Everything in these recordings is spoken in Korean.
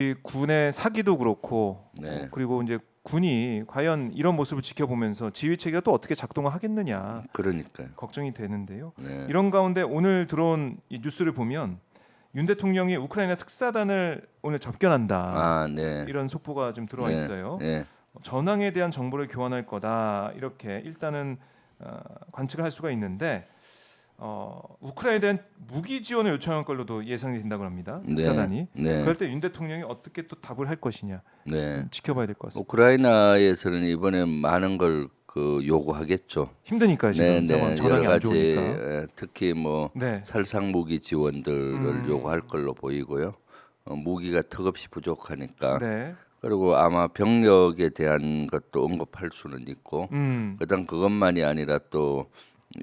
우리 군의 사기도 그렇고 네. 그리고 이제 군이 과연 이런 모습을 지켜보면서 지휘 체계가 또 어떻게 작동을 하겠느냐 그러니까요. 걱정이 되는데요. 네. 이런 가운데 오늘 들어온 이 뉴스를 보면 윤 대통령이 우크라이나 특사단을 오늘 접견한다. 아, 네. 이런 속보가 좀 들어와 네. 있어요. 네. 전황에 대한 정보를 교환할 거다. 이렇게 일단은 관측을 할 수가 있는데 우크라이나에 대한 무기 지원을 요청할 걸로도 예상이 된다고 합니다. 특사단이. 네. 그럴 때 윤 대통령이 어떻게 또 답을 할 것이냐 네. 지켜봐야 될 것 같습니다. 우크라이나에서는 이번에 많은 걸 요구하겠죠. 힘드니까 지금 상황 전황이 여러 안 가지 좋으니까. 특히 뭐 네. 살상 무기 지원들을 요구할 걸로 보이고요. 무기가 턱없이 부족하니까. 네. 그리고 아마 병력에 대한 것도 언급할 수는 있고, 그다음 그것만이 아니라 또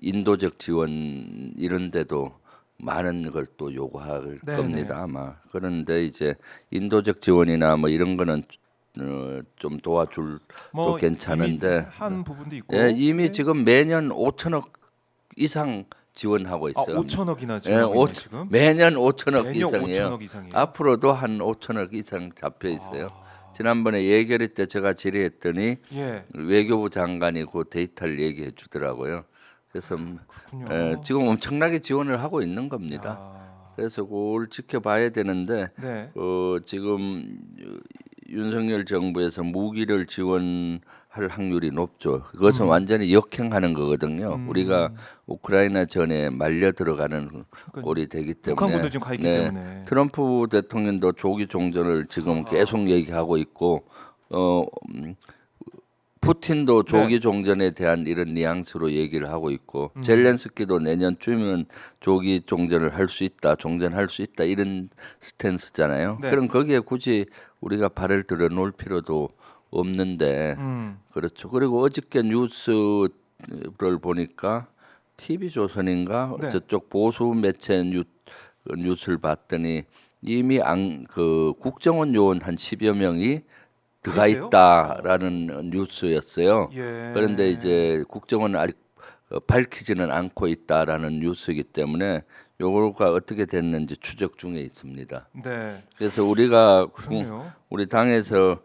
인도적 지원 이런 데도 많은 걸 또 요구할 네네. 겁니다 아마. 그런데 이제 인도적 지원이나 뭐 이런 거는 좀 도와줄 또 괜찮은데 이미 한 부분도 있고. 예, 이미 네. 지금 매년 5천억 이상 지원하고 아, 있어요. 5천억이나 예, 지금 하고 있네, 지금. 매년 5천억 매년 이상이에요. 5천억 이상이에요. 앞으로도 한 5천억 이상 잡혀 있어요. 지난번에 예결위 때 제가 질의했더니 예. 외교부 장관이 그 데이터를 얘기해 주더라고요. 그래서 그렇군요. 지금 엄청나게 지원을 하고 있는 겁니다. 야. 그래서 그걸 지켜봐야 되는데 네. 지금 윤석열 정부에서 무기를 지원할 확률이 높죠. 그것은 완전히 역행하는 거거든요. 우리가 우크라이나 전에 말려 들어가는 꼴이 되기 때문에 북한군도 지금 가 있기 때문에. 트럼프 대통령도 조기 종전을 지금 계속 얘기하고 있고 푸틴도 조기 종전에 대한 이런 뉘앙스로 얘기를 하고 있고 젤렌스키도 내년쯤은 조기 종전을 할 수 있다, 종전할 수 있다 이런 스탠스잖아요. 네. 그럼 거기에 굳이 우리가 발을 들어 놓을 필요도 없는데 그렇죠. 그리고 어저께 뉴스를 보니까 TV조선인가 네. 저쪽 보수 매체 뉴스를 봤더니 이미 그 국정원 요원 한 10여 명이 들어가 그래요? 있다라는 뉴스였어요. 예. 그런데 이제 국정원은 아직 밝히지는 않고 있다라는 뉴스이기 때문에 요거가 어떻게 됐는지 추적 중에 있습니다. 네. 그래서 우리가 그렇네요. 우리 당에서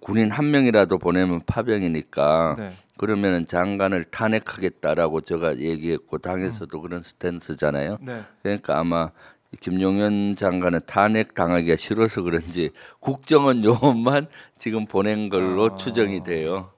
군인 한 명이라도 보내면 파병이니까 네. 그러면은 장관을 탄핵하겠다라고 제가 얘기했고 당에서도 그런 스탠스잖아요. 네. 그러니까 아마 김용현 장관은 탄핵 당하기가 싫어서 그런지 국정원 요원만 지금 보낸 걸로 추정이 돼요.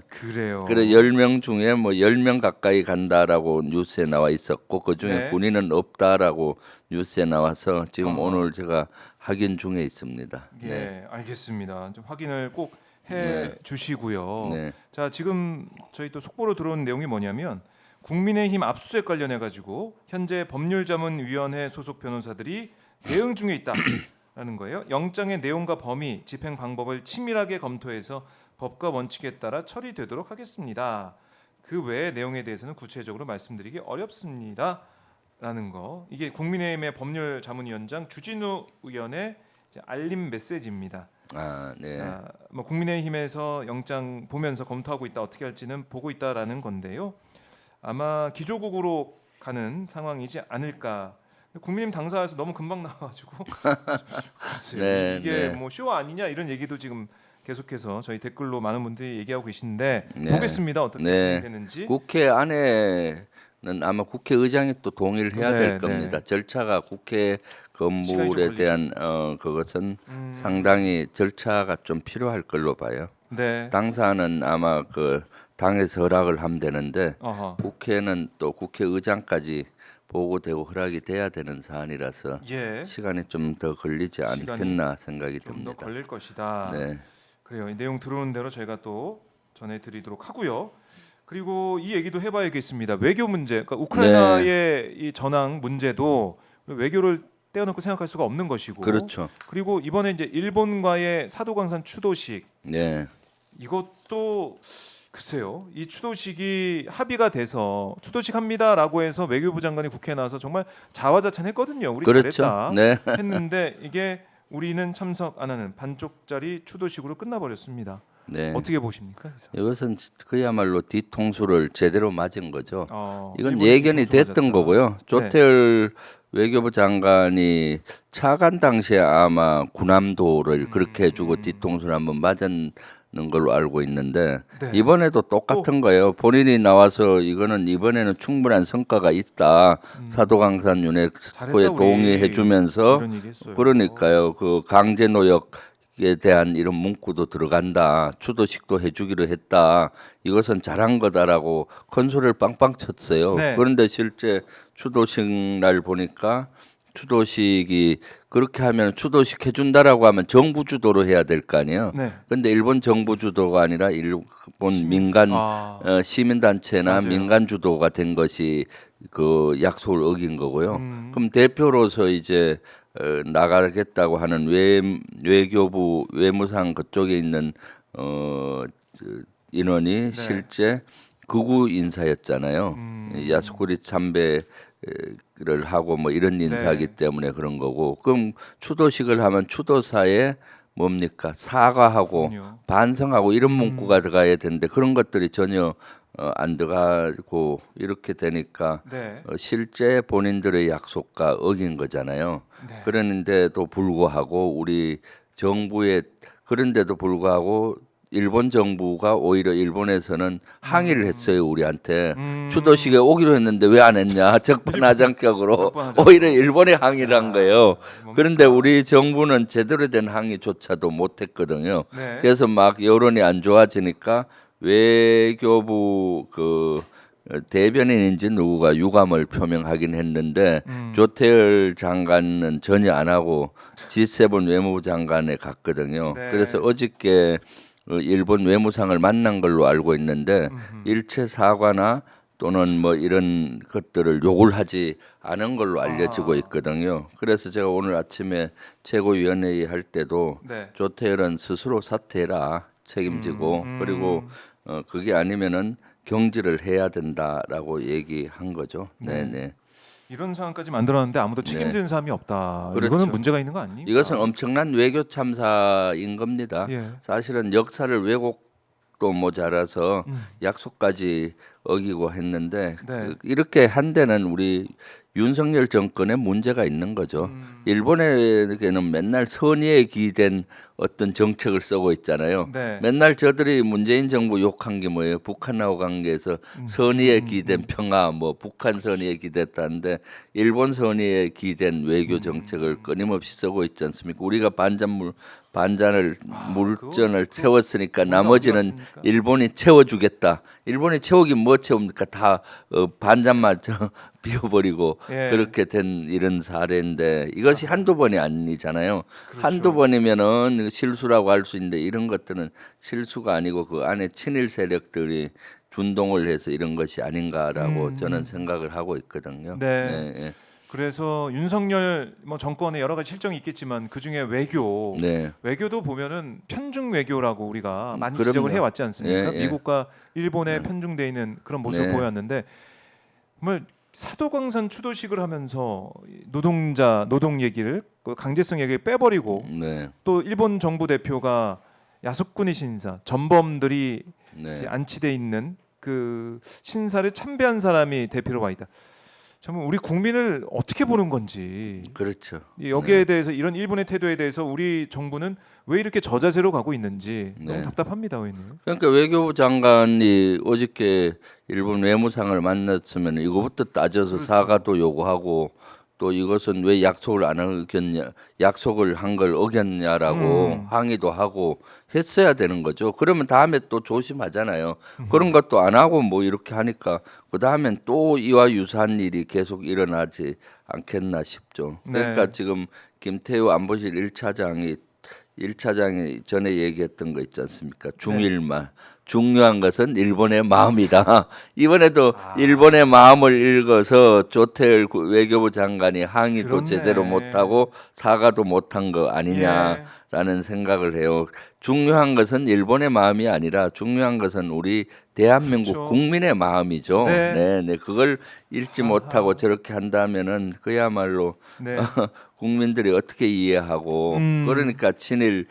그래요. 그래 10명 중에 뭐 10명 가까이 간다라고 뉴스에 나와 있었고 그 중에 네. 군인은 없다라고 뉴스에 나와서 지금 오늘 제가 확인 중에 있습니다. 예, 네. 알겠습니다. 좀 확인을 꼭 해 주시고요. 네. 자, 지금 저희 또 속보로 들어온 내용이 뭐냐면 국민의힘 압수수색 관련해 가지고 현재 법률자문위원회 소속 변호사들이 대응 중에 있다라는 거예요. 영장의 내용과 범위, 집행 방법을 치밀하게 검토해서 법과 원칙에 따라 처리되도록 하겠습니다. 그 외의 내용에 대해서는 구체적으로 말씀드리기 어렵습니다라는 거. 이게 국민의힘의 법률자문위원장 주진우 의원의 이제 알림 메시지입니다. 아, 네. 자, 뭐 국민의힘에서 영장 보면서 검토하고 있다, 어떻게 할지는 보고 있다라는 건데요. 아마 기조국으로 가는 상황이지 않을까. 국민의힘 당사에서 너무 금방 나와가지고 글쎄요. 네, 이게 네. 뭐 쇼 아니냐 이런 얘기도 지금 계속해서 저희 댓글로 많은 분들이 얘기하고 계신데 네. 보겠습니다. 어떻게 네. 진행되는지. 국회 안에는 아마 국회의장이 또 동의를 해야 네, 될 네. 겁니다. 절차가 국회 시간이 좀 건물에 걸리죠. 대한 그것은 상당히 절차가 좀 필요할 걸로 봐요. 네. 당사는 아마 그 당에서 허락을 하면 되는데 어허. 국회는 또 국회의장까지 보고되고 허락이 돼야 되는 사안이라서 예. 시간이 좀 더 걸리지 않겠나 생각이 좀 더 듭니다. 걸릴 것이다. 네. 그래요. 이 내용 들어오는 대로 저희가 또 전해드리도록 하고요. 그리고 이 얘기도 해봐야겠습니다. 외교 문제, 그러니까 우크라이나의 이 전황 문제도 외교를 떼어놓고 생각할 수가 없는 것이고, 그렇죠. 그리고 이번에 이제 일본과의 사도광산 추도식 네. 이것도 글쎄요. 이 추도식이 합의가 돼서 추도식 합니다라고 해서 외교부 장관이 국회에 나와서 정말 자화자찬했거든요. 우리 그렇죠. 잘했다 네. 했는데 이게 우리는 참석 안 하는 반쪽짜리 추도식으로 끝나버렸습니다. 네. 어떻게 보십니까? 이것은 그야말로 뒤통수를 제대로 맞은 거죠. 이건 일본이 예견이 뒤통수 됐던 맞았다. 거고요. 조태열 외교부 장관이 차관 당시에 아마 군함도를 그렇게 해주고 뒤통수를 한번 맞은 걸로 알고 있는데 네. 이번에도 똑같은 거예요. 본인이 나와서 이거는 이번에는 충분한 성과가 있다. 사도강산 유네스코에 잘했다, 우리. 동의해주면서 이런 얘기 했어요. 그러니까요. 그 강제 노역에 대한 이런 문구도 들어간다. 추도식도 해주기로 했다. 이것은 잘한 거다라고 건소리를 빵빵 쳤어요. 네. 그런데 실제 추도식 날 보니까 추도식이 그렇게 하면 추도식 해준다라고 하면 정부 주도로 해야 될 거 아니에요. 네. 근데 일본 정부 주도가 아니라 일본 민간 시민단체나 맞아요. 민간 주도가 된 것이 그 약속을 어긴 거고요. 음. 그럼 대표로서 이제 나가겠다고 하는 외교부 외무상 그쪽에 있는 인원이 실제 극우 인사였잖아요. 야스쿠리 참배를 하고 뭐 이런 인사이기 때문에 그런 거고. 그럼 추도식을 하면 추도사에 뭡니까 사과하고 그럼요. 반성하고 이런 문구가 들어가야 되는데 그런 것들이 전혀 안 들어가고 이렇게 되니까 네. 실제 본인들의 약속과 어긴 거잖아요. 네. 그랬는데도 불구하고 우리 정부의 그런데도 불구하고 일본 정부가 오히려 일본에서는 항의를 했어요 우리한테 추도식에 오기로 했는데 왜 안 했냐 적반하장격으로 적반하장으로. 오히려 일본에 항의를 한 거예요. 그런데 우리 정부는 제대로 된 항의조차도 못했거든요. 네. 그래서 막 여론이 안 좋아지니까 외교부 그 대변인인지 누구가 유감을 표명하긴 했는데 조태열 장관은 전혀 안 하고 G7 외무부 장관에 갔거든요. 네. 그래서 어저께 일본 외무상을 만난 걸로 알고 있는데 일체 사과나 또는 뭐 이런 것들을 요구를 하지 않은 걸로 알려지고 있거든요. 그래서 제가 오늘 아침에 최고위원회의 할 때도 네. 조태열은 스스로 사퇴해라 책임지고 그리고 그게 아니면은 경질을 해야 된다라고 얘기한 거죠. 네네. 이런 상황까지 만들었는데 아무도 책임지는 사람이 없다. 그렇죠. 이거는 문제가 있는 거 아닙니까? 이것은 엄청난 외교 참사인 겁니다. 예. 사실은 역사를 왜곡도 모자라서 약속까지 어기고 했는데 네. 이렇게 한 데는 우리 윤석열 정권에 문제가 있는 거죠. 일본에게는 맨날 선의에 기된 어떤 정책을 쓰고 있잖아요. 네. 맨날 저들이 문재인 정부 욕한 게 뭐예요? 북한하고 관계에서 선의에 기된 평화, 뭐 북한 선의에 기댔다는데 일본 선의에 기된 외교 정책을 끊임없이 쓰고 있지 않습니까? 우리가 반잔을 물전을 채웠으니까 나머지는 어디갔습니까? 일본이 채워주겠다. 일본이 채우긴 뭐 채웁니까? 다 반잔만 비워버리고 예. 그렇게 된 이런 사례인데 이것이 한두 번이 아니잖아요. 그렇죠. 한두 번이면은 실수라고 할 수 있는데 이런 것들은 실수가 아니고 그 안에 친일 세력들이 준동을 해서 이런 것이 아닌가라고 저는 생각을 하고 있거든요. 네. 네. 그래서 윤석열 뭐 정권에 여러 가지 실정이 있겠지만 그 중에 외교도 보면은 편중 외교라고 우리가 많이 그럼요. 지적을 해왔지 않습니까? 예, 예. 미국과 일본에 편중돼 있는 그런 모습을 네. 보였는데 정말 사도광산 추도식을 하면서 노동 얘기를 그 강제성 얘기를 빼버리고 네. 또 일본 정부 대표가 야스쿠니 신사 전범들이 네. 이제 안치돼 있는 그 신사를 참배한 사람이 대표로 와 있다. 정말 우리 국민을 어떻게 보는 건지 그렇죠. 여기에 대해서 이런 일본의 태도에 대해서 우리 정부는 왜 이렇게 저자세로 가고 있는지 너무 네. 답답합니다, 의원님. 그러니까 외교부 장관이 어저께 일본 외무상을 만났으면 이거부터 따져서 사과도 요구하고 또 이것은 왜 약속을 안 어겼냐, 약속을 한 걸 어겼냐라고 항의도 하고 했어야 되는 거죠. 그러면 다음에 또 조심하잖아요. 그런 것도 안 하고 뭐 이렇게 하니까 그 다음엔 또 이와 유사한 일이 계속 일어나지 않겠나 싶죠. 그러니까 네. 지금 김태우 안보실 1차장이 전에 얘기했던 거 있지 않습니까? 중일말. 중요한 것은 일본의 마음이다. 이번에도 일본의 마음을 읽어서 조태열 외교부 장관이 항의도 그렇네. 제대로 못하고 사과도 못한 거 아니냐라는 생각을 해요. 중요한 것은 일본의 마음이 아니라 중요한 것은 우리 대한민국 그렇죠. 국민의 마음이죠. 네. 네. 그걸 읽지 못하고 저렇게 한다면은 그야말로 네. 국민들이 어떻게 이해하고 그러니까 친일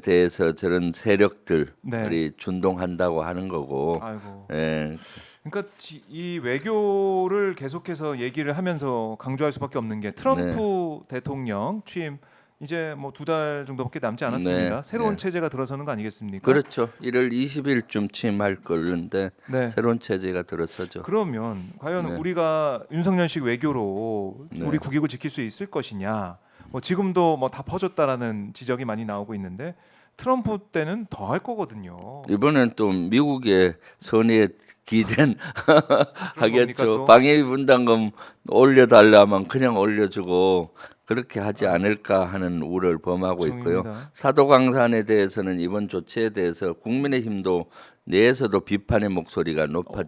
대해서 저런 세력들이 네. 준동한다고 하는 거고. 아이고. 예. 그러니까 이 외교를 계속해서 얘기를 하면서 강조할 수밖에 없는 게 트럼프 대통령 취임 이제 뭐 2달 정도밖에 남지 않았습니다. 네. 새로운 네. 체제가 들어서는 거 아니겠습니까? 그렇죠. 1월 20일쯤 취임할 걸는데 네. 새로운 체제가 들어서죠. 그러면 과연 네. 우리가 윤석열식 외교로 네. 우리 국익을 지킬 수 있을 것이냐? 뭐 지금도 뭐 다 퍼졌다라는 지적이 많이 나오고 있는데 트럼프 때는 더 할 거거든요. 이번엔 또 미국의 선의에 기댄 겁니까 하겠죠. 또? 방위 분담금 올려달라면 그냥 올려주고 그렇게 하지 않을까 하는 우려를 범하고 있고요. 걱정입니다. 사도광산에 대해서는 이번 조치에 대해서 국민의힘도 내에서도 비판의 목소리가 높고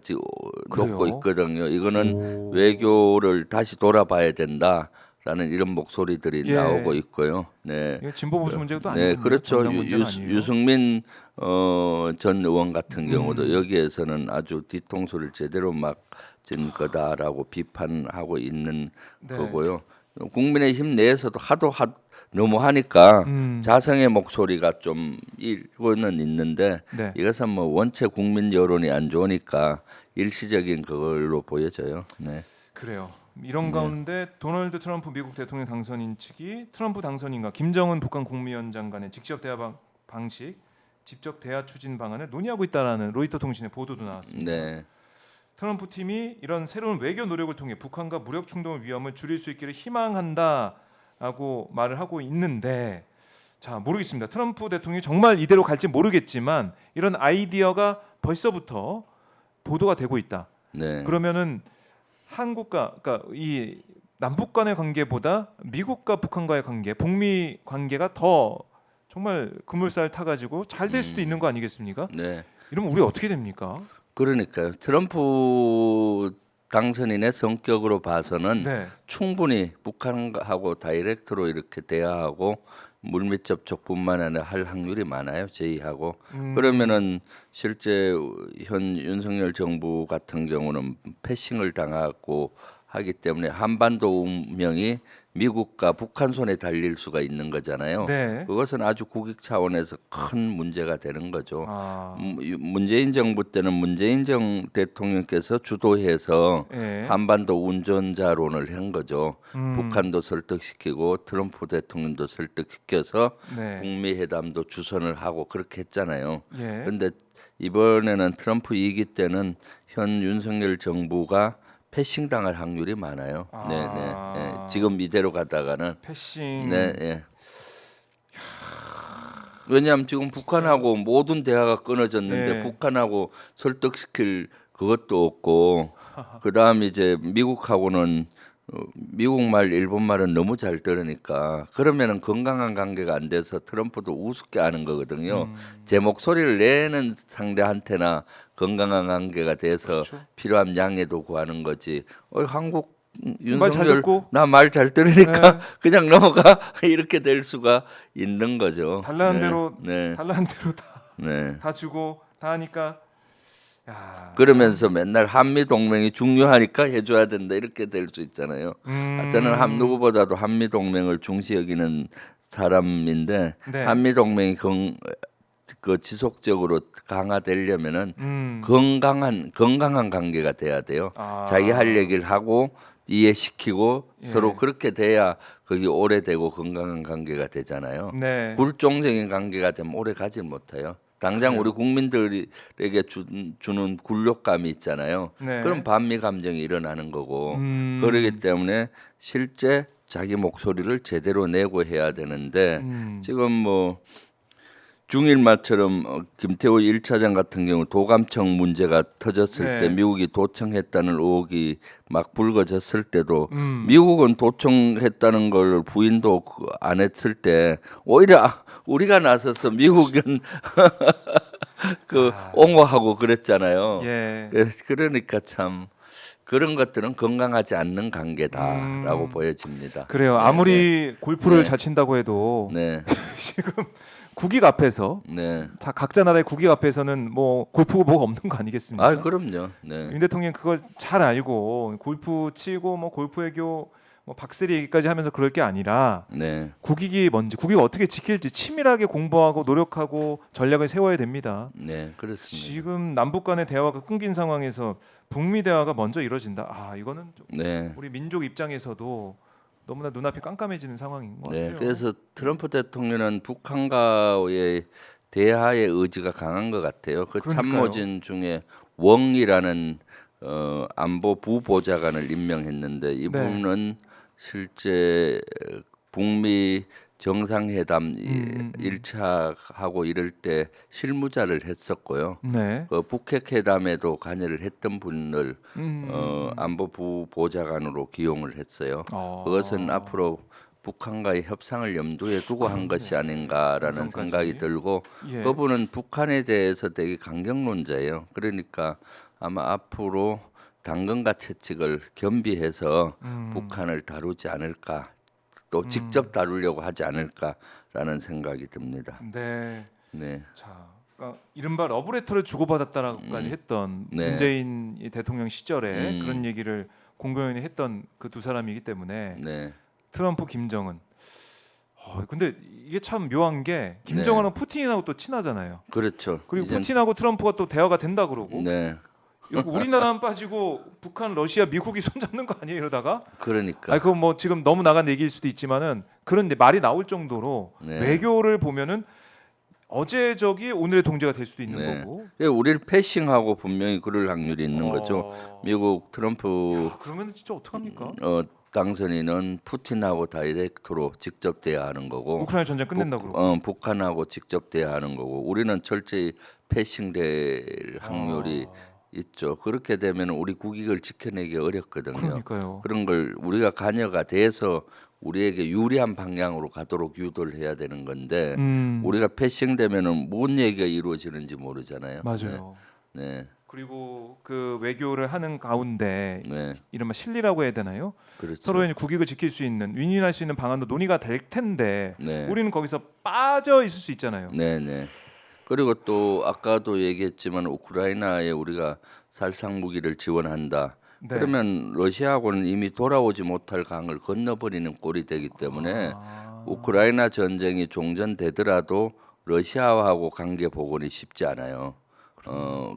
그래요? 있거든요. 이거는 오. 외교를 다시 돌아봐야 된다라는 이런 목소리들이 예. 나오고 있고요. 네. 이거 진보 보수 문제도 네, 아니거든요. 그렇죠. 정당 문제가 아니에요. 유승민 전 의원 같은 경우도 여기에서는 아주 뒤통수를 제대로 맞은 거다라고 비판하고 있는 네. 거고요. 국민의힘 내에서도 하도 너무 하니까 자성의 목소리가 좀 일고는 있는데 네. 이것은 뭐 원체 국민 여론이 안 좋으니까 일시적인 그걸로 보여져요. 네. 그래요. 이런 가운데 도널드 트럼프 미국 대통령 당선인 측이 트럼프 당선인과 김정은 북한 국무위원장 간의 직접 대화 방식, 직접 대화 추진 방안을 논의하고 있다라는 로이터 통신의 보도도 나왔습니다. 네. 트럼프 팀이 이런 새로운 외교 노력을 통해 북한과 무력 충돌 위험을 줄일 수 있기를 희망한다라고 말을 하고 있는데 자 모르겠습니다. 트럼프 대통령이 정말 이대로 갈지 모르겠지만 이런 아이디어가 벌써부터 보도가 되고 있다. 네. 그러면은 한국과 그러니까 이 남북 간의 관계보다 미국과 북한과의 관계, 북미 관계가 더 정말 그물살 타가지고 잘 될 수도 있는 거 아니겠습니까? 네. 이러면 우리 어떻게 됩니까? 그러니까요. 트럼프 당선인의 성격으로 봐서는 네. 충분히 북한하고 다이렉트로 이렇게 대화하고 물밑 접촉뿐만 아니라 할 확률이 많아요. 제의하고 그러면은 실제 현 윤석열 정부 같은 경우는 패싱을 당하고 하기 때문에 한반도 운명이 미국과 북한 손에 달릴 수가 있는 거잖아요. 네. 그것은 아주 국익 차원에서 큰 문제가 되는 거죠. 아, 문재인 정부 때는 문재인 대통령께서 주도해서 예. 한반도 운전자론을 한 거죠. 음. 북한도 설득시키고 트럼프 대통령도 설득시켜서 네. 북미 회담도 주선을 하고 그렇게 했잖아요. 예. 그런데 이번에는 트럼프 2기 때는 현 윤석열 정부가 패싱 당할 확률이 많아요. 아. 네, 네, 네. 지금 이대로 가다가는 패싱. 네, 예. 왜냐하면 지금 북한하고 모든 대화가 끊어졌는데 네. 북한하고 설득시킬 그것도 없고 그다음 이제 미국하고는 미국말, 일본말은 너무 잘 들으니까 그러면은 건강한 관계가 안 돼서 트럼프도 우습게 하는 거거든요. 제 목소리를 내는 상대한테나 건강한 관계가 돼서 그렇죠. 필요한 양해도 구하는 거지. 한국 말잘 윤석열 듣고? 나 말 잘 들으니까 네. 그냥 넘어가 이렇게 될 수가 있는 거죠. 달라는 네, 대로 네, 달라는 대로 네. 다 주고 다 하니까 야. 그러면서 맨날 한미 동맹이 중요하니까 해줘야 된다 이렇게 될 수 있잖아요. 저는 누구보다도 한미 동맹을 중시 여기는 사람인데 네. 한미 동맹이 그 지속적으로 강화되려면은 건강한 관계가 돼야 돼요. 아. 자기 할 얘기를 하고 이해시키고 예. 서로 그렇게 돼야 그게 오래되고 건강한 관계가 되잖아요. 네. 굴종적인 관계가 되면 오래 가지 못해요. 당장 그래요? 우리 국민들에게 주는 굴욕감이 있잖아요. 네. 그럼 반미 감정이 일어나는 거고 음. 그러기 때문에 실제 자기 목소리를 제대로 내고 해야 되는데 지금 뭐 중일마처럼 김태호 1차장 같은 경우 도감청 문제가 터졌을 네. 때 미국이 도청했다는 의혹이 막 불거졌을 때도 미국은 도청했다는 걸 부인도 안 했을 때 오히려 우리가 나서서 미국은 옹호하고 그랬잖아요. 예. 그러니까 참 그런 것들은 건강하지 않는 관계다라고 보여집니다. 그래요. 네, 아무리 골프를 네. 잘 친다고 해도 네, 지금 국익 앞에서 네. 자 각자 나라의 국익 앞에서는 뭐 골프고 뭐가 없는 거 아니겠습니까? 아 그럼요. 네. 윤 대통령 그걸 잘 알고 골프 치고 뭐 골프 외교 뭐 박세리 얘기까지 하면서 그럴 게 아니라 네, 국익이 뭔지, 국익을 어떻게 지킬지 치밀하게 공부하고 노력하고 전략을 세워야 됩니다. 네, 그렇습니다. 지금 남북 간의 대화가 끊긴 상황에서 북미 대화가 먼저 이루어진다. 아, 이거는 좀 네, 우리 민족 입장에서도 너무나 눈앞이 깜깜해지는 상황인 것 네. 같아요. 그래서 트럼프 대통령은 북한과의 대화의 의지가 강한 것 같아요. 그 그러니까요. 참모진 중에 웡이라는 안보 부보좌관을 임명했는데 이분은 실제 북미 정상회담 일 1차 하고 이럴 때 실무자를 했었고요. 네. 그 북핵 회담에도 관여를 했던 분을 음. 안보부 보좌관으로 기용을 했어요. 어. 그것은 앞으로 북한과의 협상을 염두에 두고 한 것이 아닌가라는 협상까지. 생각이 들고 예. 그분은 북한에 대해서 되게 강경론자예요. 그러니까 아마 앞으로 당근과 채찍을 겸비해서 북한을 다루지 않을까 또 직접 다루려고 하지 않을까라는 생각이 듭니다. 네. 네, 자, 그러니까 이른바 러브레터를 주고받았다라고까지 했던 네. 문재인 이 대통령 시절에 음. 그런 얘기를 공공연히 했던 그 두 사람이기 때문에 네, 트럼프, 김정은. 근데 이게 참 묘한 게 김정은은 푸틴하고 또 친하잖아요. 그렇죠. 그리고 이젠- 푸틴하고 트럼프가 또 대화가 된다 그러고 네, 이거 우리나라만 빠지고 북한, 러시아, 미국이 손잡는 거 아니에요 이러다가? 그러니까. 아, 그거 뭐 지금 너무 나간 얘기일 수도 있지만은 그런 말이 나올 정도로 네. 외교를 보면은 어제 적이 오늘의 동제가 될 수도 있는 네. 거고. 우리를 패싱하고 분명히 그럴 확률이 있는 거죠. 미국 트럼프 그러면 진짜 어떡합니까? 당선인은 푸틴하고 다이렉트로 직접 대화하는 거고 우크라이나 전쟁 끝낸다 그러고. 북한하고 직접 대화하는 거고 우리는 철저히 패싱될 확률이 있죠. 그렇게 되면 우리 국익을 지켜내기 어렵거든요. 그러니까요. 그런 걸 우리가 관여가 돼서 우리에게 유리한 방향으로 가도록 유도를 해야 되는 건데 우리가 패싱되면은 뭔 얘기가 이루어지는지 모르잖아요. 맞아요. 네, 그리고 그 외교를 하는 가운데 네, 이른바 실리라고 해야 되나요? 그렇죠. 서로의 국익을 지킬 수 있는, 윈윈할 수 있는 방안도 논의가 될 텐데 네. 우리는 거기서 빠져 있을 수 있잖아요. 네, 네. 그리고 또 아까도 얘기했지만 우크라이나에 우리가 살상 무기를 지원한다. 네. 그러면 러시아하고는 이미 돌아오지 못할 강을 건너버리는 꼴이 되기 때문에 우크라이나 전쟁이 종전되더라도 러시아하고 관계 복원이 쉽지 않아요.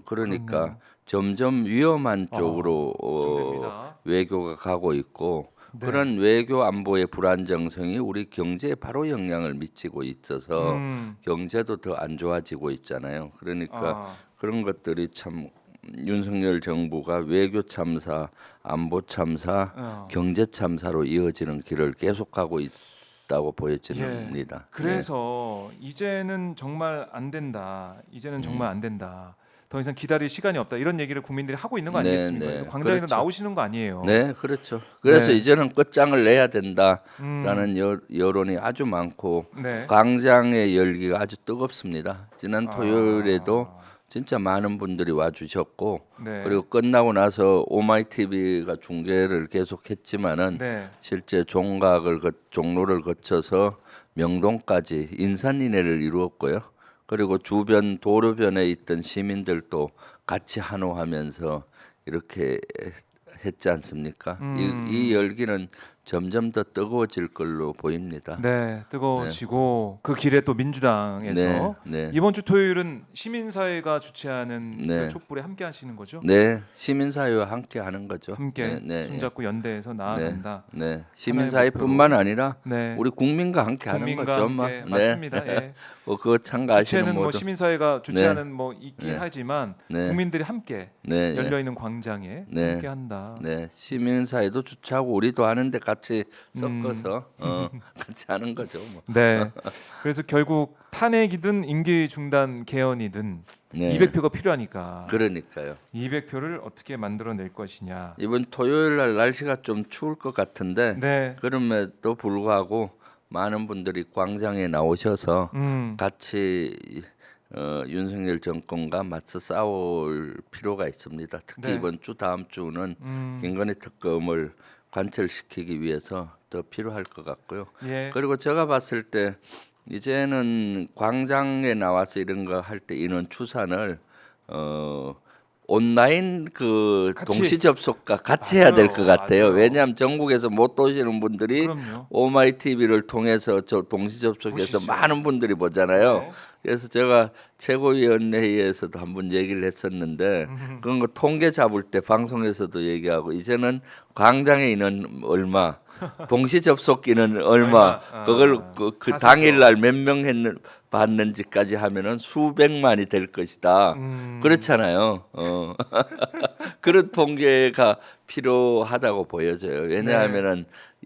그러니까 그렇네요. 점점 위험한 쪽으로 걱정됩니다. 외교가 가고 있고 네. 그런 외교 안보의 불안정성이 우리 경제에 바로 영향을 미치고 있어서 경제도 더 안 좋아지고 있잖아요. 그러니까 그런 것들이 참 윤석열 정부가 외교 참사, 안보 참사, 경제 참사로 이어지는 길을 계속 가고 있다고 보여집니다. 그래서 이제는 정말 안 된다. 이제는 정말 안 된다. 더 이상 기다릴 시간이 없다. 이런 얘기를 국민들이 하고 있는 거 네, 아니겠습니까? 네. 그래서 광장에도 그렇죠. 나오시는 거 아니에요. 네, 그렇죠. 그래서 네. 이제는 끝장을 내야 된다라는 여론이 아주 많고 네. 광장의 열기가 아주 뜨겁습니다. 지난 토요일에도 진짜 많은 분들이 와주셨고 네. 그리고 끝나고 나서 오마이TV가 중계를 계속했지만은 네. 실제 종로를 거쳐서 명동까지 인산인해를 이루었고요. 그리고 주변 도로변에 있던 시민들도 같이 환호하면서 이렇게 했지 않습니까? 이 열기는 점점 더 뜨거워질 걸로 보입니다. 네, 뜨거워지고 그 길에 또 민주당에서 네, 네. 이번 주 토요일은 시민사회가 주최하는 네. 그 촛불에 함께 하시는 거죠? 네, 시민사회와 함께 하는 거죠. 함께 네, 손잡고 연대해서 나아간다. 네, 시민사회뿐만 아니라 네. 우리 국민과 함께 하는 국민과 거죠. 함께 네. 맞습니다. 예. 그거 참가하시는 주체는 뭐 모두 시민사회가 주최하는 뭐 있긴 하지만 네. 국민들이 함께 네, 열려 있는 광장에 네. 함께 한다. 네, 시민사회도 주최하고 우리도 하는데 같이 섞어서 같이 하는 거죠. 뭐. 네. 그래서 결국 탄핵이든 임기 중단 개헌이든 네. 200표가 필요하니까 그러니까요. 200표를 어떻게 만들어낼 것이냐. 이번 토요일 날 날씨가 좀 추울 것 같은데 네. 그럼에도 불구하고 많은 분들이 광장에 나오셔서 같이 윤석열 정권과 맞서 싸울 필요가 있습니다. 특히 네. 이번 주 다음 주는 김건희 특검을 관철시키기 위해서 더 필요할 것 같고요. 예. 그리고 제가 봤을 때 이제는 광장에 나와서 이런 거 할 때 인원 추산을 온라인 그 같이. 동시 접속과 같이 해야 될 것 맞아요. 같아요. 맞아요. 왜냐하면 전국에서 못 오시는 분들이 그럼요. 오마이 TV를 통해서 저 동시 접속해서 보시죠. 많은 분들이 보잖아요. 네. 그래서 제가 최고위원회의에서도 한번 얘기를 했었는데 그런 거 통계 잡을 때 방송에서도 얘기하고 이제는 광장에 있는 얼마 동시 접속기는 얼마 얼마? 그걸 아, 그 다 당일날 몇 명 받는지까지 하면은 수백만이 될 것이다. 그렇잖아요. 그런 통계가 필요하다고 보여져요. 왜냐하면은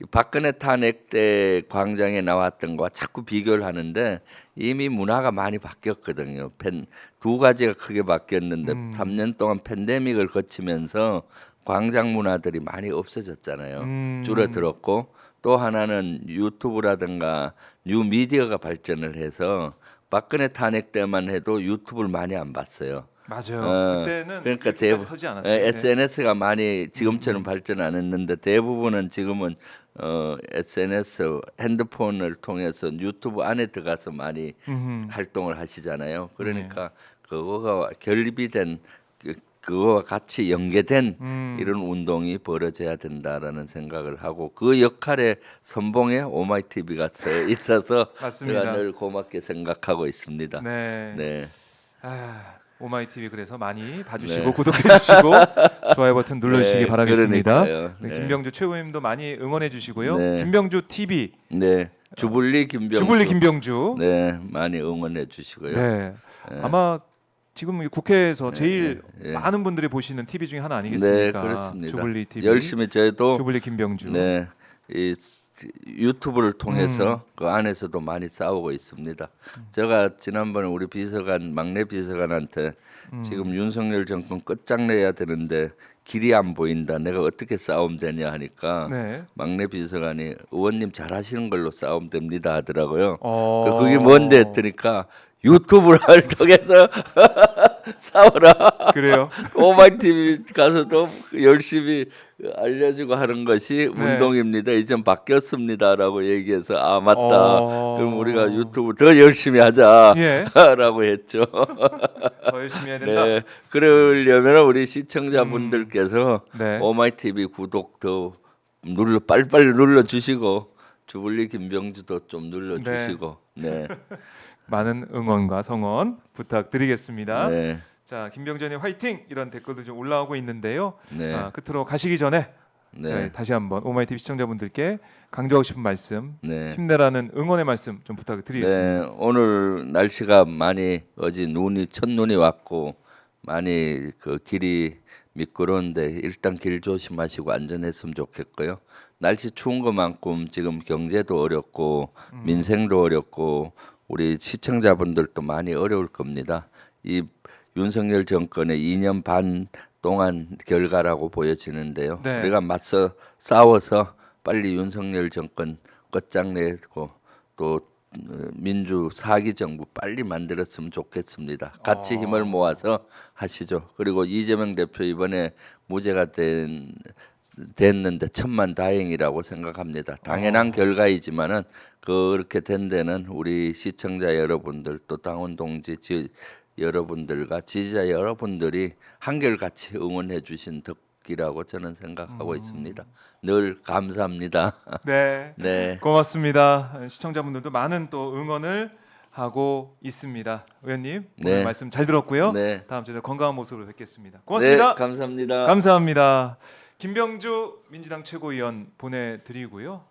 박근혜 탄핵 때 광장에 나왔던 거와 자꾸 비교를 하는데 이미 문화가 많이 바뀌었거든요. 두 가지가 크게 바뀌었는데 3년 동안 팬데믹을 거치면서 광장 문화들이 많이 없어졌잖아요. 줄어들었고 또 하나는 유튜브라든가 뉴 미디어가 발전을 해서 박근혜 탄핵 때만 해도 유튜브를 많이 안 봤어요. 맞아요. 그때는 그러니까 이렇게까지 터지 않았어요. 네. SNS가 많이 지금처럼 발전 안 했는데 대부분은 지금은 SNS 핸드폰을 통해서 유튜브 안에 들어가서 많이 활동을 하시잖아요. 그러니까 그거가 결핍된 그거와 같이 연계된 이런 운동이 벌어져야 된다라는 생각을 하고 그 역할에 선봉에 오마이 TV가 있어서 맞습니다. 제가 늘 고맙게 생각하고 있습니다. 네. 네. 오마이 TV 그래서 많이 봐주시고 네. 구독해주시고 좋아요 버튼 눌러주시기 네, 바라겠습니다. 그러니까요. 네, 네. 김병주 최고님도 많이 응원해주시고요. 네. 김병주 TV 네, 주불리 김병주. 주불리 김병주. 네, 많이 응원해 주시고요. 네. 아마 지금 국회에서 제일 네. 많은 분들이 보시는 TV 중에 하나 네, 아니겠습니까? 그렇습니다. 주불리 TV. 열심히 저희도 주불리 김병주. 네, 이 유튜브를 통해서 그 안에서도 많이 싸우고 있습니다. 제가 지난번에 우리 비서관 막내 비서관한테 지금 윤석열 정권 끝장내야 되는데 길이 안 보인다. 내가 어떻게 싸우면 되냐 하니까 네. 막내 비서관이 의원님 잘하시는 걸로 싸우면 됩니다 하더라고요. 어. 그게 뭔데 했더니까 유튜브를 통해서 싸워라. 그래요. 오마이 TV 가서도 열심히 알려주고 하는 것이 네. 운동입니다. 이젠 바뀌었습니다라고 얘기해서 아 맞다. 그럼 우리가 유튜브 더 열심히 하자라고 예. 했죠. 더 열심히 해야 된다. 네, 그러려면 우리 시청자분들께서 네. 오마이 TV 구독 더 빨리빨리 눌러주시고 주불리 김병주도 좀 눌러주시고 네. 많은 응원과 성원 부탁드리겠습니다. 네. 자, 김병전님 화이팅! 이런 댓글도 좀 올라오고 있는데요. 네. 끝으로 가시기 전에 네. 저희 다시 한번 오마이TV 시청자분들께 강조하고 싶은 말씀, 네. 힘내라는 응원의 말씀 좀 부탁드리겠습니다. 네, 오늘 날씨가 많이 어제 첫눈이 왔고 많이 그 길이 미끄러운데 일단 길 조심하시고 안전했으면 좋겠고요. 날씨 추운 것만큼 지금 경제도 어렵고 민생도 어렵고 우리 시청자분들도 많이 어려울 겁니다. 이 윤석열 정권의 2년 반 동안 결과라고 보여지는데요. 네. 우리가 맞서 싸워서 빨리 윤석열 정권 끝장내고 또 민주 사기 정부 빨리 만들었으면 좋겠습니다. 같이 힘을 모아서 하시죠. 그리고 이재명 대표 이번에 무죄가 됐는데 천만다행이라고 생각합니다. 당연한 결과이지만은 그렇게 된 데는 우리 시청자 여러분들 또 당원 동지 여러분들과 지지자 여러분들이 한결같이 응원해 주신 덕이라고 저는 생각하고 있습니다. 늘 감사합니다. 네, 네. 고맙습니다. 시청자분들도 많은 또 응원을 하고 있습니다. 의원님 오늘 네. 말씀 잘 들었고요. 네. 다음 주에 건강한 모습으로 뵙겠습니다. 고맙습니다. 네, 감사합니다. 감사합니다. 김병주 민주당 최고위원 보내드리고요.